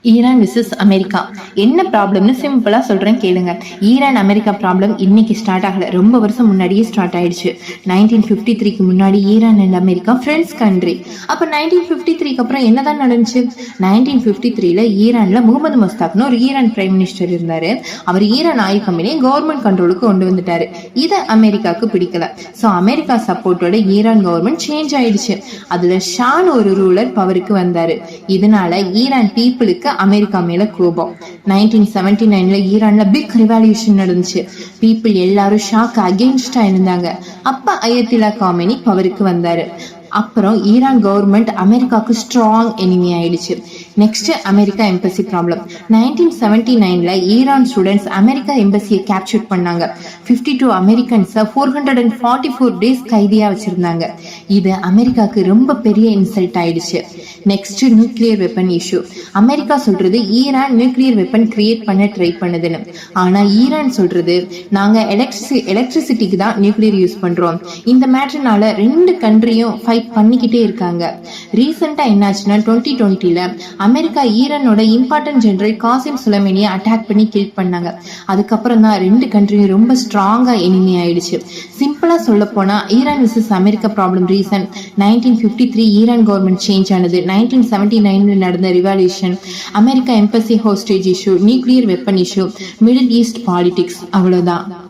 Iran versus America என்ன ப்ராப்ளம்னு சிம்பிளா சொல்றேன் கேளுங்க. ஈரான் அமெரிக்கா ப்ராப்ளம் இன்னைக்கு ஸ்டார்ட் ஆகல, ரொம்ப வருஷம் முன்னாடியே ஸ்டார்ட் ஆயிடுச்சு. 1953க்கு முன்னாடி Iran and America friends country. அப்ப 1953க்கு அப்புறம் என்னதான் நடந்துச்சு? 1953ல ஈரான்ல முகமது மஸ்தாக்னு ஒரு ஈரான் பிரைம் மினிஸ்டர் இருந்தாரு. அவர் ஈரான் ஆயில் கம்பெனியை கவர்மெண்ட் கண்ட்ரோலுக்கு கொண்டு வந்துட்டாரு. இதை அமெரிக்காவுக்கு பிடிக்கல. ஸோ அமெரிக்கா சப்போர்ட்டோட ஈரான் கவர்மெண்ட் சேஞ்ச் ஆயிடுச்சு. அதுல ஷான் ஒரு ரூலர் பவருக்கு வந்தாரு. இதனால ஈரான் பீப்புளுக்கு அமெரிக்கா மேல கோபம். 1979ல ஈரான்ல பிக் ரிவால்யூஷன் நடந்துச்சு. பீப்புள் எல்லாரும் ஷாக் அகெயின்ஸ்டா இருந்தாங்க. அப்ப அயத்துல்லா காமெனி பவருக்கு வந்தாரு. அப்புறம் ஈரான் கவர்மெண்ட் அமெரிக்காவுக்கு ஸ்ட்ராங் எனிமி ஆயிடுச்சு. Next America embassy problem. 1979ல ஈரான் ஸ்டூடெண்ட்ஸ் அமெரிக்கா எம்பசியை கேப்சர் பண்ணாங்க. 52 அமெரிக்கன்ஸ் 444 டேஸ் கைதியா வச்சிருந்தாங்க. இது அமெரிக்காவுக்கு ரொம்ப பெரிய இன்சல்ட் ஆயிடுச்சு. Next nuclear weapon issue. America சொல்றது ஈரான் நியூக்ளியர் வெப்பன் கிரியேட் பண்ண ட்ரை பண்ணுதுன்னு. ஆனா ஈரான் சொல்றது நாங்க எலக்ட்ரிசிட்டிக்கு தான் நியூக்ளியர் யூஸ் பண்றோம். இந்த மேட்டர்னால ரெண்டு கண்ட்ரியும் ஃபைட் பண்ணிக்கிட்டே இருக்காங்க. ரீசெண்டா என்னாச்சுன்னா 2020ல அமெரிக்கா ஈரானோட இம்பார்ட்டன்ட் ஜெனரல் காசிம் சுலைமானியை அட்டாக் பண்ணி கில் பண்ணாங்க. அதுக்கப்புறம் தான் ரெண்டு கண்ட்ரியும் ரொம்ப ஸ்ட்ராங்கா எனிமி ஆயிடுச்சு. சிம்பிளா சொல்ல போனா Iran versus America problem reason 1953 Iran government change ஆனது, 1979ல நடந்த revolution, America embassy hostage issue, nuclear weapon issue, middle east politics. அவ்வளவுதான்.